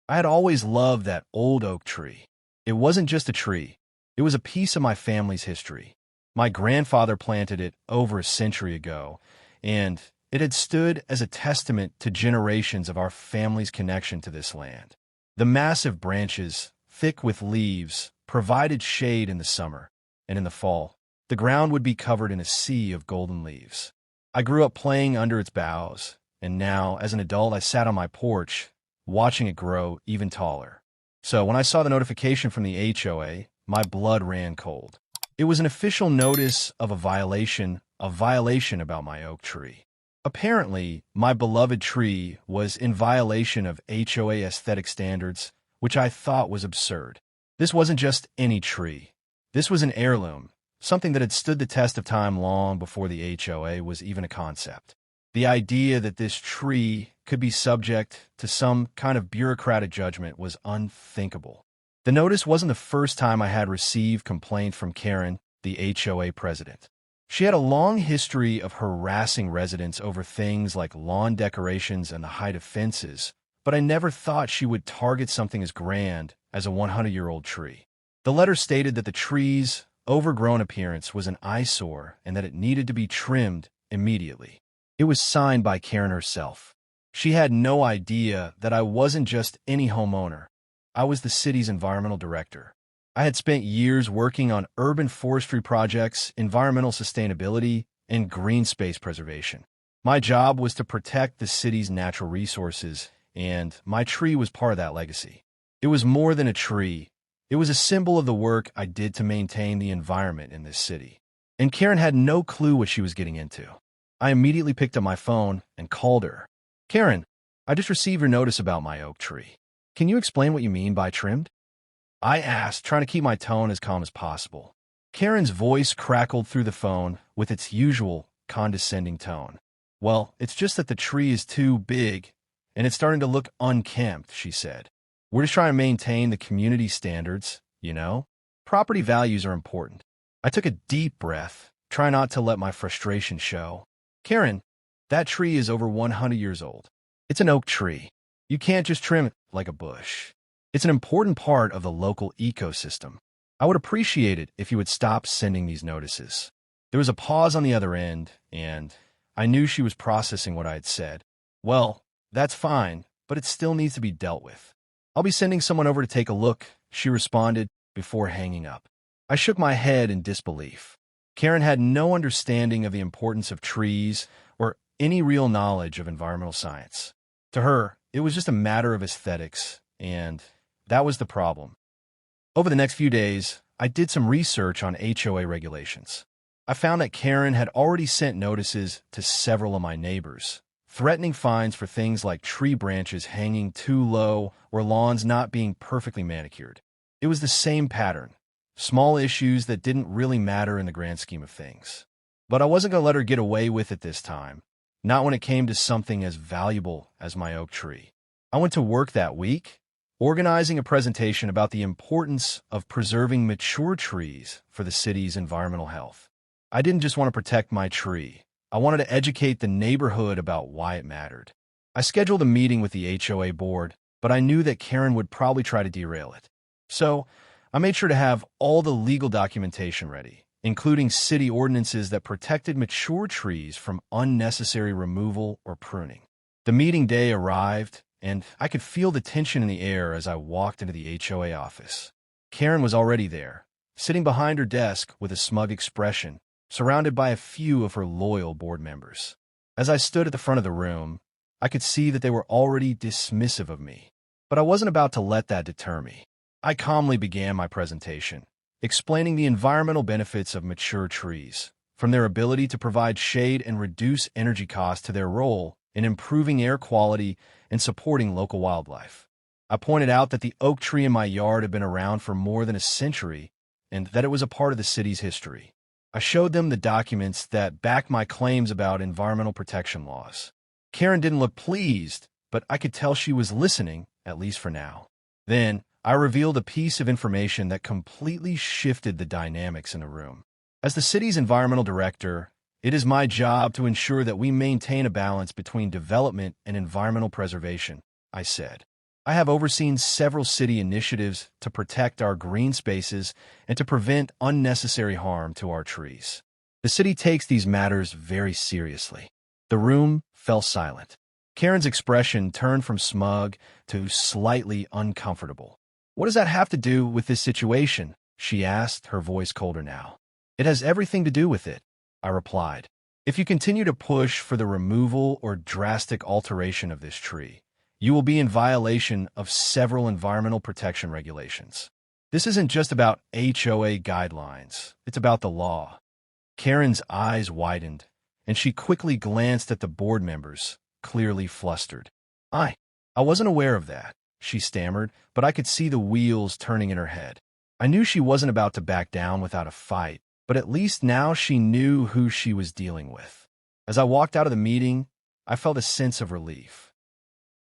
I had always loved that old oak tree. It wasn't just a tree. It was a piece of my family's history. My grandfather planted it over a century ago, and it had stood as a testament to generations of our family's connection to this land. The massive branches, thick with leaves, provided shade in the summer, and in the fall, the ground would be covered in a sea of golden leaves. I grew up playing under its boughs, and now, as an adult, I sat on my porch, watching it grow even taller. So when I saw the notification from the HOA, my blood ran cold. It was an official notice of a violation about my oak tree. Apparently, my beloved tree was in violation of HOA aesthetic standards, which I thought was absurd. This wasn't just any tree. This was an heirloom, something that had stood the test of time long before the HOA was even a concept. The idea that this tree could be subject to some kind of bureaucratic judgment was unthinkable. The notice wasn't the first time I had received complaints from Karen, the HOA president. She had a long history of harassing residents over things like lawn decorations and the height of fences, but I never thought she would target something as grand as a 100-year-old tree. The letter stated that the tree's overgrown appearance was an eyesore and that it needed to be trimmed immediately. It was signed by Karen herself. She had no idea that I wasn't just any homeowner. I was the city's environmental director. I had spent years working on urban forestry projects, environmental sustainability, and green space preservation. My job was to protect the city's natural resources, and my tree was part of that legacy. It was more than a tree. It was a symbol of the work I did to maintain the environment in this city. And Karen had no clue what she was getting into. I immediately picked up my phone and called her. "Karen, I just received your notice about my oak tree. Can you explain what you mean by trimmed?" I asked, trying to keep my tone as calm as possible. Karen's voice crackled through the phone with its usual condescending tone. "Well, it's just that the tree is too big, and it's starting to look unkempt," she said. "We're just trying to maintain the community standards, you know? Property values are important." I took a deep breath, trying not to let my frustration show. "Karen, that tree is over 100 years old. It's an oak tree. You can't just trim it like a bush. It's an important part of the local ecosystem. I would appreciate it if you would stop sending these notices." There was a pause on the other end, and I knew she was processing what I had said. "Well, that's fine, but it still needs to be dealt with. I'll be sending someone over to take a look," she responded before hanging up. I shook my head in disbelief. Karen had no understanding of the importance of trees or any real knowledge of environmental science. To her, it was just a matter of aesthetics, and that was the problem. Over the next few days, I did some research on HOA regulations. I found that Karen had already sent notices to several of my neighbors, threatening fines for things like tree branches hanging too low or lawns not being perfectly manicured. It was the same pattern, small issues that didn't really matter in the grand scheme of things. But I wasn't going to let her get away with it this time, not when it came to something as valuable as my oak tree. I went to work that week, organizing a presentation about the importance of preserving mature trees for the city's environmental health. I didn't just want to protect my tree. I wanted to educate the neighborhood about why it mattered. I scheduled a meeting with the HOA board, but I knew that Karen would probably try to derail it. So I made sure to have all the legal documentation ready, including city ordinances that protected mature trees from unnecessary removal or pruning. The meeting day arrived, and I could feel the tension in the air as I walked into the HOA office. Karen was already there, sitting behind her desk with a smug expression, surrounded by a few of her loyal board members. As I stood at the front of the room, I could see that they were already dismissive of me, but I wasn't about to let that deter me. I calmly began my presentation, explaining the environmental benefits of mature trees, from their ability to provide shade and reduce energy costs to their role in improving air quality and supporting local wildlife. I pointed out that the oak tree in my yard had been around for more than a century and that it was a part of the city's history. I showed them the documents that backed my claims about environmental protection laws. Karen didn't look pleased, but I could tell she was listening, at least for now. Then, I revealed a piece of information that completely shifted the dynamics in the room. As the city's environmental director, it is my job to ensure that we maintain a balance between development and environmental preservation, I said. I have overseen several city initiatives to protect our green spaces and to prevent unnecessary harm to our trees. The city takes these matters very seriously. The room fell silent. Karen's expression turned from smug to slightly uncomfortable. "What does that have to do with this situation?" she asked, her voice colder now. "It has everything to do with it," I replied. "If you continue to push for the removal or drastic alteration of this tree, you will be in violation of several environmental protection regulations. This isn't just about HOA guidelines, it's about the law." Karen's eyes widened, and she quickly glanced at the board members, clearly flustered. I wasn't aware of that," she stammered, but I could see the wheels turning in her head. I knew she wasn't about to back down without a fight, but at least now she knew who she was dealing with. As I walked out of the meeting, I felt a sense of relief.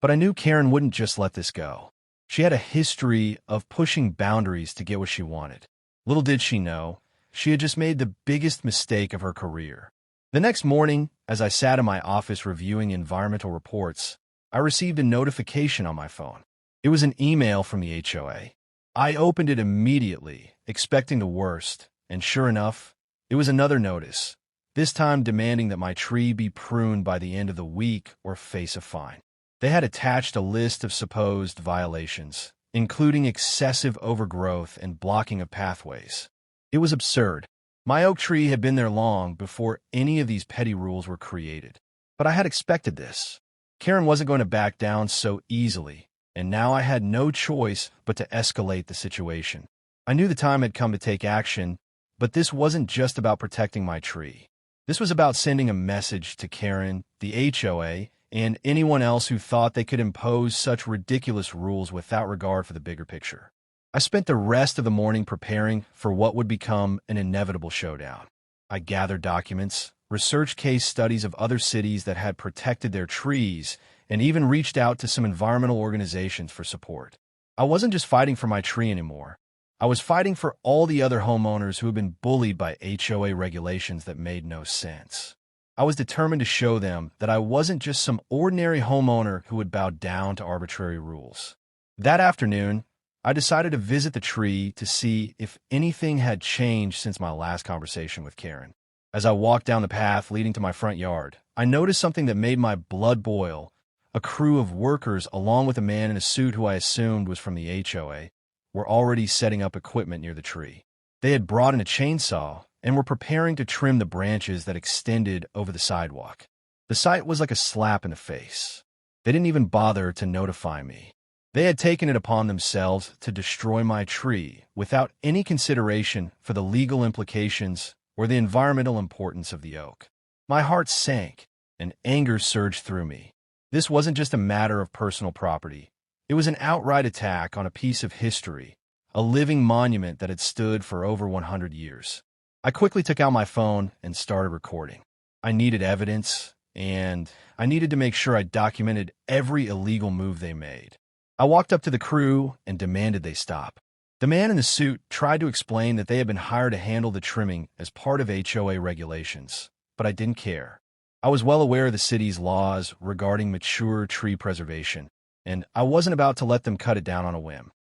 But I knew Karen wouldn't just let this go. She had a history of pushing boundaries to get what she wanted. Little did she know, she had just made the biggest mistake of her career. The next morning, as I sat in my office reviewing environmental reports, I received a notification on my phone. It was an email from the HOA. I opened it immediately, expecting the worst, and sure enough, it was another notice, this time demanding that my tree be pruned by the end of the week or face a fine. They had attached a list of supposed violations, including excessive overgrowth and blocking of pathways. It was absurd. My oak tree had been there long before any of these petty rules were created. But I had expected this. Karen wasn't going to back down so easily, and now I had no choice but to escalate the situation. I knew the time had come to take action, but this wasn't just about protecting my tree. This was about sending a message to Karen, the HOA, and anyone else who thought they could impose such ridiculous rules without regard for the bigger picture. I spent the rest of the morning preparing for what would become an inevitable showdown. I gathered documents, researched case studies of other cities that had protected their trees, and even reached out to some environmental organizations for support. I wasn't just fighting for my tree anymore. I was fighting for all the other homeowners who had been bullied by HOA regulations that made no sense. I was determined to show them that I wasn't just some ordinary homeowner who would bow down to arbitrary rules. That afternoon, I decided to visit the tree to see if anything had changed since my last conversation with Karen. As I walked down the path leading to my front yard, I noticed something that made my blood boil. A crew of workers, along with a man in a suit who I assumed was from the HOA, were already setting up equipment near the tree. They had brought in a chainsaw and were preparing to trim the branches that extended over the sidewalk. The sight was like a slap in the face. They didn't even bother to notify me. They had taken it upon themselves to destroy my tree without any consideration for the legal implications or the environmental importance of the oak. My heart sank, and anger surged through me. This wasn't just a matter of personal property. It was an outright attack on a piece of history, a living monument that had stood for over 100 years. I quickly took out my phone and started recording. I needed evidence, and I needed to make sure I documented every illegal move they made. I walked up to the crew and demanded they stop. The man in the suit tried to explain that they had been hired to handle the trimming as part of HOA regulations, but I didn't care. I was well aware of the city's laws regarding mature tree preservation, and I wasn't about to let them cut it down on a whim.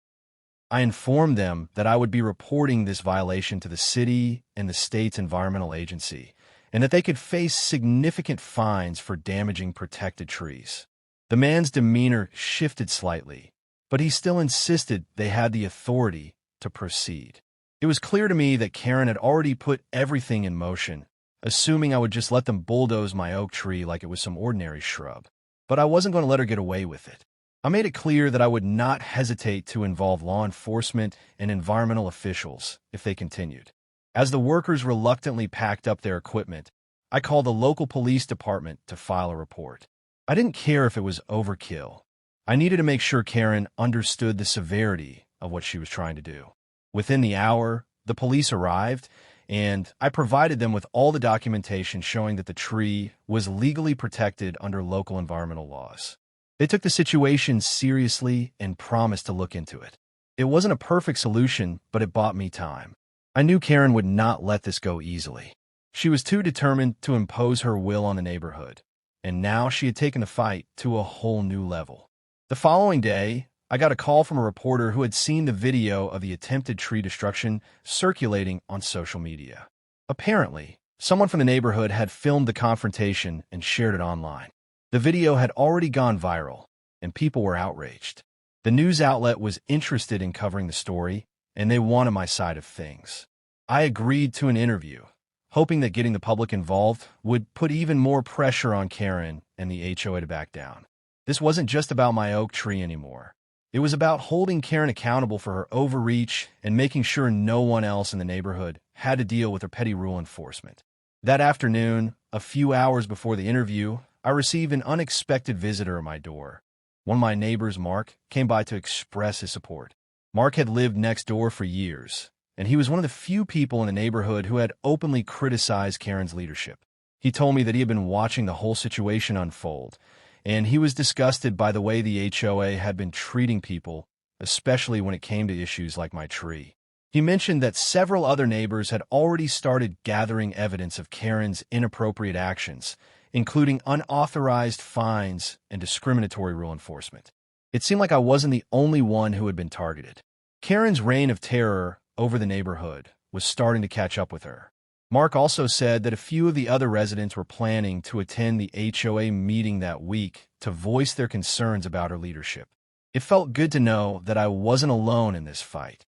I informed them that I would be reporting this violation to the city and the state's environmental agency, and that they could face significant fines for damaging protected trees. The man's demeanor shifted slightly, but he still insisted they had the authority to proceed. It was clear to me that Karen had already put everything in motion, assuming I would just let them bulldoze my oak tree like it was some ordinary shrub. But I wasn't going to let her get away with it. I made it clear that I would not hesitate to involve law enforcement and environmental officials if they continued. As the workers reluctantly packed up their equipment, I called the local police department to file a report. I didn't care if it was overkill. I needed to make sure Karen understood the severity of what she was trying to do. Within the hour, the police arrived, and I provided them with all the documentation showing that the tree was legally protected under local environmental laws. They took the situation seriously and promised to look into it. It wasn't a perfect solution, but it bought me time. I knew Karen would not let this go easily. She was too determined to impose her will on the neighborhood, and now she had taken the fight to a whole new level. The following day, I got a call from a reporter who had seen the video of the attempted tree destruction circulating on social media. Apparently, someone from the neighborhood had filmed the confrontation and shared it online. The video had already gone viral, and people were outraged. The news outlet was interested in covering the story, and they wanted my side of things. I agreed to an interview, hoping that getting the public involved would put even more pressure on Karen and the HOA to back down. This wasn't just about my oak tree anymore. It was about holding Karen accountable for her overreach and making sure no one else in the neighborhood had to deal with her petty rule enforcement. That afternoon, a few hours before the interview, I received an unexpected visitor at my door. One of my neighbors, Mark, came by to express his support. Mark had lived next door for years, and he was one of the few people in the neighborhood who had openly criticized Karen's leadership. He told me that he had been watching the whole situation unfold, and he was disgusted by the way the HOA had been treating people, especially when it came to issues like my tree. He mentioned that several other neighbors had already started gathering evidence of Karen's inappropriate actions, including unauthorized fines and discriminatory rule enforcement. It seemed like I wasn't the only one who had been targeted. Karen's reign of terror over the neighborhood was starting to catch up with her. Mark also said that a few of the other residents were planning to attend the HOA meeting that week to voice their concerns about her leadership. It felt good to know that I wasn't alone in this fight.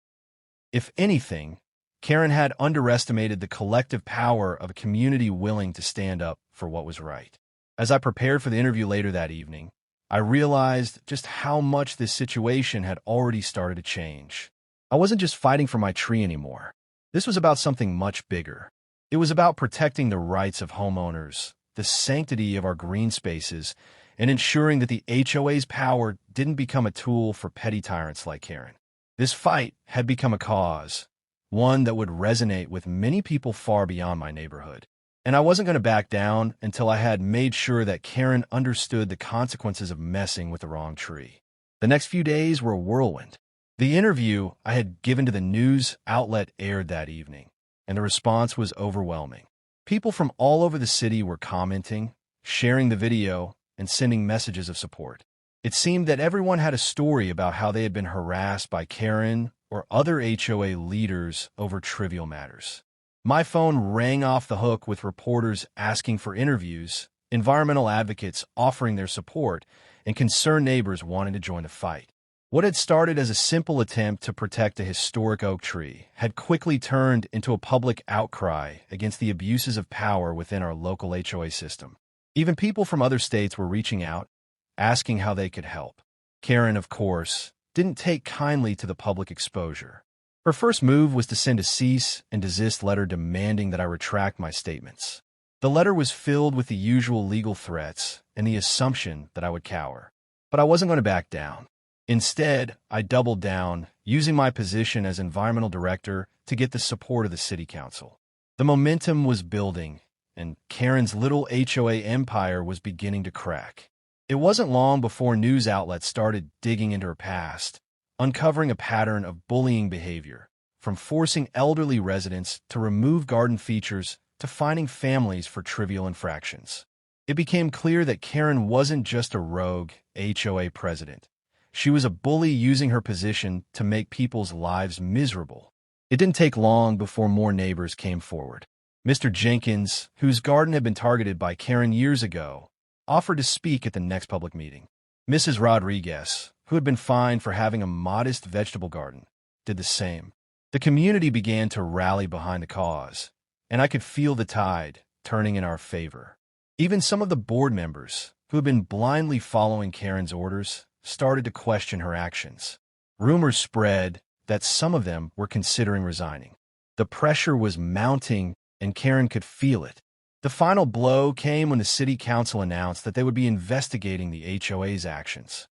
If anything, Karen had underestimated the collective power of a community willing to stand up for what was right. As I prepared for the interview later that evening, I realized just how much this situation had already started to change. I wasn't just fighting for my tree anymore. This was about something much bigger. It was about protecting the rights of homeowners, the sanctity of our green spaces, and ensuring that the HOA's power didn't become a tool for petty tyrants like Karen. This fight had become a cause, one that would resonate with many people far beyond my neighborhood. And I wasn't going to back down until I had made sure that Karen understood the consequences of messing with the wrong tree. The next few days were a whirlwind. The interview I had given to the news outlet aired that evening, and the response was overwhelming. People from all over the city were commenting, sharing the video, and sending messages of support. It seemed that everyone had a story about how they had been harassed by Karen or other HOA leaders over trivial matters. My phone rang off the hook with reporters asking for interviews, environmental advocates offering their support, and concerned neighbors wanting to join the fight. What had started as a simple attempt to protect a historic oak tree had quickly turned into a public outcry against the abuses of power within our local HOA system. Even people from other states were reaching out, asking how they could help. Karen, of course, didn't take kindly to the public exposure. Her first move was to send a cease and desist letter demanding that I retract my statements. The letter was filled with the usual legal threats and the assumption that I would cower. But I wasn't going to back down. Instead, I doubled down, using my position as environmental director to get the support of the city council. The momentum was building, and Karen's little HOA empire was beginning to crack. It wasn't long before news outlets started digging into her past, uncovering a pattern of bullying behavior, from forcing elderly residents to remove garden features to fining families for trivial infractions. It became clear that Karen wasn't just a rogue HOA president. She was a bully using her position to make people's lives miserable. It didn't take long before more neighbors came forward. Mr. Jenkins, whose garden had been targeted by Karen years ago, offered to speak at the next public meeting. Mrs. Rodriguez, who had been fined for having a modest vegetable garden, did the same. The community began to rally behind the cause, and I could feel the tide turning in our favor. Even some of the board members, who had been blindly following Karen's orders, started to question her actions. Rumors spread that some of them were considering resigning. The pressure was mounting, and Karen could feel it. The final blow came when the city council announced that they would be investigating the HOA's actions.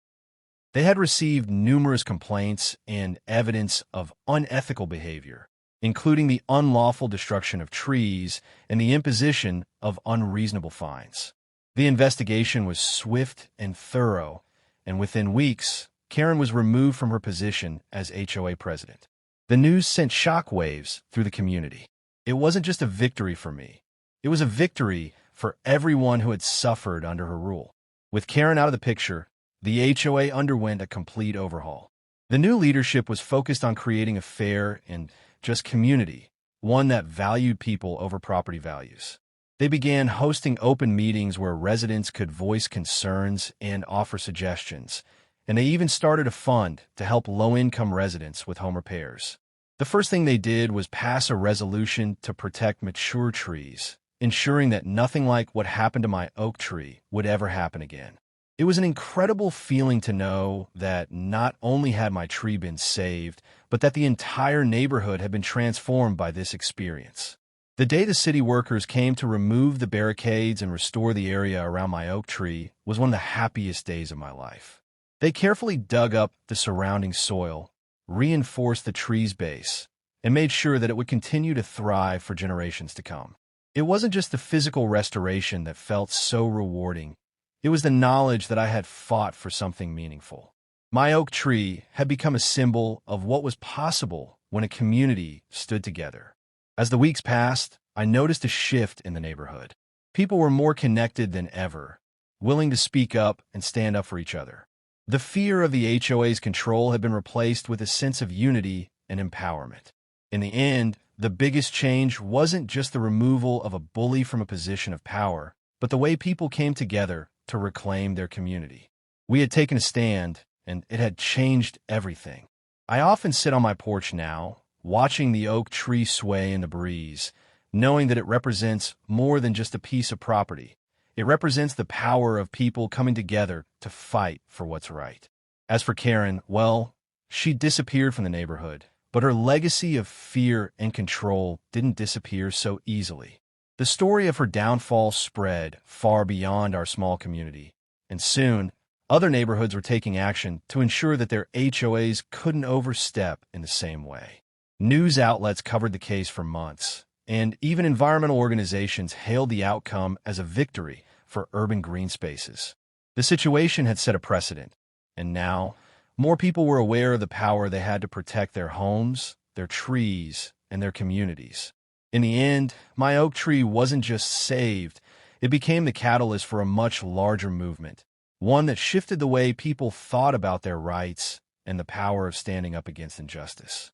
They had received numerous complaints and evidence of unethical behavior, including the unlawful destruction of trees and the imposition of unreasonable fines. The investigation was swift and thorough, and within weeks, Karen was removed from her position as HOA president. The news sent shockwaves through the community. It wasn't just a victory for me. It was a victory for everyone who had suffered under her rule. With Karen out of the picture, the HOA underwent a complete overhaul. The new leadership was focused on creating a fair and just community, one that valued people over property values. They began hosting open meetings where residents could voice concerns and offer suggestions, and they even started a fund to help low-income residents with home repairs. The first thing they did was pass a resolution to protect mature trees, ensuring that nothing like what happened to my oak tree would ever happen again. It was an incredible feeling to know that not only had my tree been saved, but that the entire neighborhood had been transformed by this experience. The day the city workers came to remove the barricades and restore the area around my oak tree was one of the happiest days of my life. They carefully dug up the surrounding soil, reinforced the tree's base, and made sure that it would continue to thrive for generations to come. It wasn't just the physical restoration that felt so rewarding. It was the knowledge that I had fought for something meaningful. My oak tree had become a symbol of what was possible when a community stood together. As the weeks passed, I noticed a shift in the neighborhood. People were more connected than ever, willing to speak up and stand up for each other. The fear of the HOA's control had been replaced with a sense of unity and empowerment. In the end, the biggest change wasn't just the removal of a bully from a position of power, but the way people came together to reclaim their community. We had taken a stand, and it had changed everything. I often sit on my porch now, watching the oak tree sway in the breeze, knowing that it represents more than just a piece of property. It represents the power of people coming together to fight for what's right. As for Karen, well, she disappeared from the neighborhood, but her legacy of fear and control didn't disappear so easily. The story of her downfall spread far beyond our small community, and soon, other neighborhoods were taking action to ensure that their HOAs couldn't overstep in the same way. News outlets covered the case for months, and even environmental organizations hailed the outcome as a victory for urban green spaces. The situation had set a precedent, and now, more people were aware of the power they had to protect their homes, their trees, and their communities. In the end, my oak tree wasn't just saved, it became the catalyst for a much larger movement, one that shifted the way people thought about their rights and the power of standing up against injustice.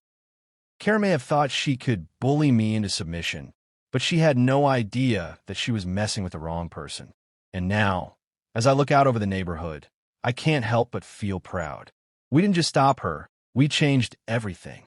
Karen may have thought she could bully me into submission, but she had no idea that she was messing with the wrong person. And now, as I look out over the neighborhood, I can't help but feel proud. We didn't just stop her, we changed everything.